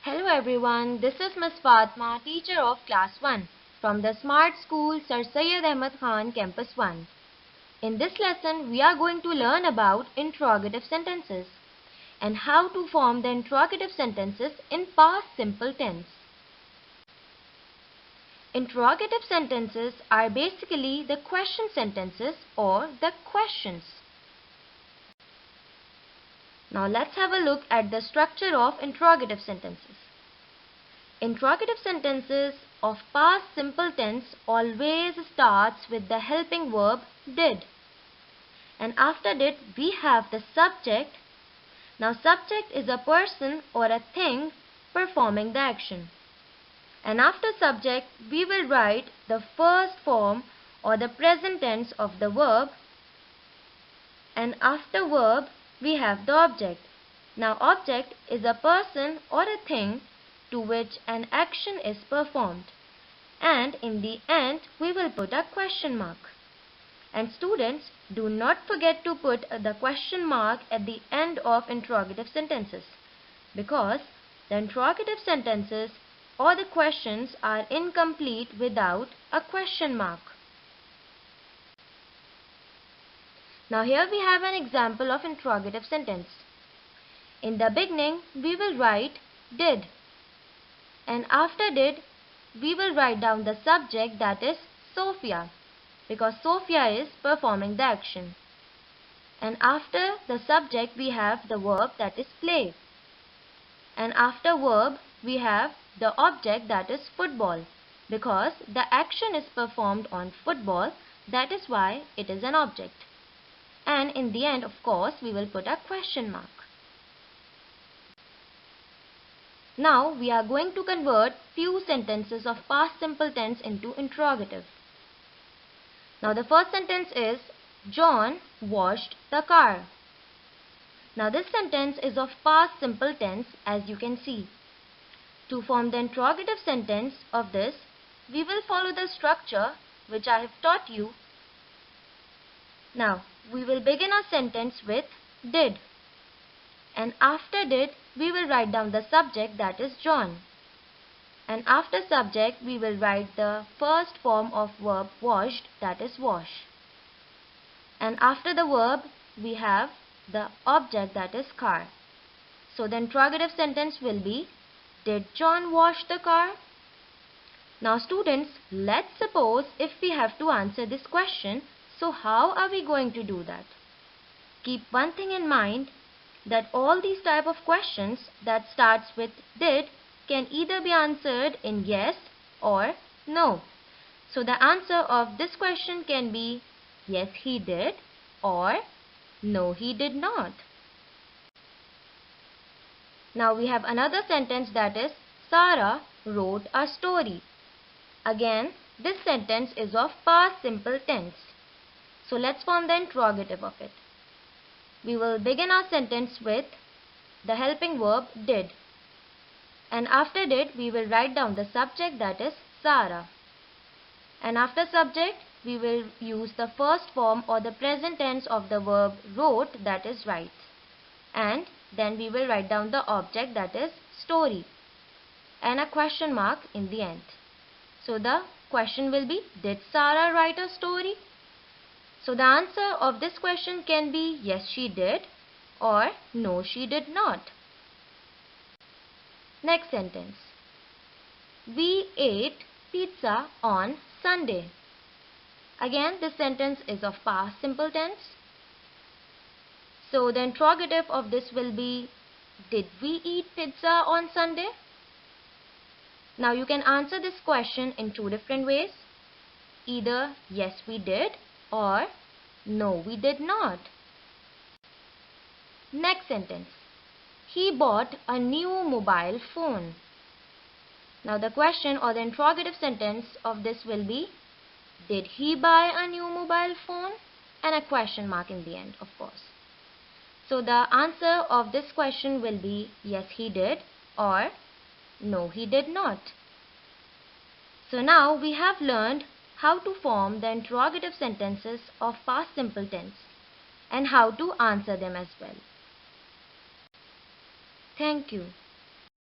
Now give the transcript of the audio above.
Hello everyone, this is Ms. Fatma, teacher of Class 1 from the Smart School Sir Syed Ahmed Khan Campus 1. In this lesson, we are going to learn about interrogative sentences and how to form the interrogative sentences in past simple tense. Interrogative sentences are basically the question sentences or the questions. Now let's have a look at the structure of interrogative sentences. Interrogative sentences of past simple tense always starts with the helping verb did. And after did we have the subject. Now subject is a person or a thing performing the action. And after subject we will write the first form or the present tense of the verb. And after verb we have the object. Now object is a person or a thing to which an action is performed, and in the end we will put a question mark. And students, do not forget to put the question mark at the end of interrogative sentences, because the interrogative sentences or the questions are incomplete without a question mark. Now here we have an example of interrogative sentence. In the beginning we will write did. And after did, we will write down the subject, that is Sophia, because Sophia is performing the action. And after the subject we have the verb, that is play. And after verb we have the object, that is football, because the action is performed on football, that is why it is an object. And in the end, of course, we will put a question mark. Now we are going to convert few sentences of past simple tense into interrogative. Now the first sentence is John washed the car. Now this sentence is of past simple tense, as you can see. To form the interrogative sentence of this, we will follow the structure which I have taught you. Now we will begin our sentence with did. And after did, we will write down the subject, that is John. And after subject, we will write the first form of verb washed, that is wash. And after the verb, we have the object, that is car. So the interrogative sentence will be, did John wash the car? Now students, let's suppose if we have to answer this question, so how are we going to do that? Keep one thing in mind, that all these type of questions that starts with did can either be answered in yes or no. So the answer of this question can be yes he did or no he did not. Now we have another sentence, that is Sarah wrote a story. Again, this sentence is of past simple tense. So let's form the interrogative of it. We will begin our sentence with the helping verb did. And after did, we will write down the subject, that is Sarah. And after subject, we will use the first form or the present tense of the verb wrote, that is write. And then we will write down the object, that is story. And a question mark in the end. So the question will be, did Sarah write a story? So the answer of this question can be yes she did or no she did not. Next sentence. We ate pizza on Sunday. Again, this sentence is of past simple tense. So the interrogative of this will be, did we eat pizza on Sunday? Now you can answer this question in two different ways. Either yes we did or no we did not. Next sentence. He bought a new mobile phone. Now the question or the interrogative sentence of this will be, did he buy a new mobile phone? And a question mark in the end, of course. So the answer of this question will be yes he did or no he did not. So now we have learned how to form the interrogative sentences of past simple tense and how to answer them as well. Thank you.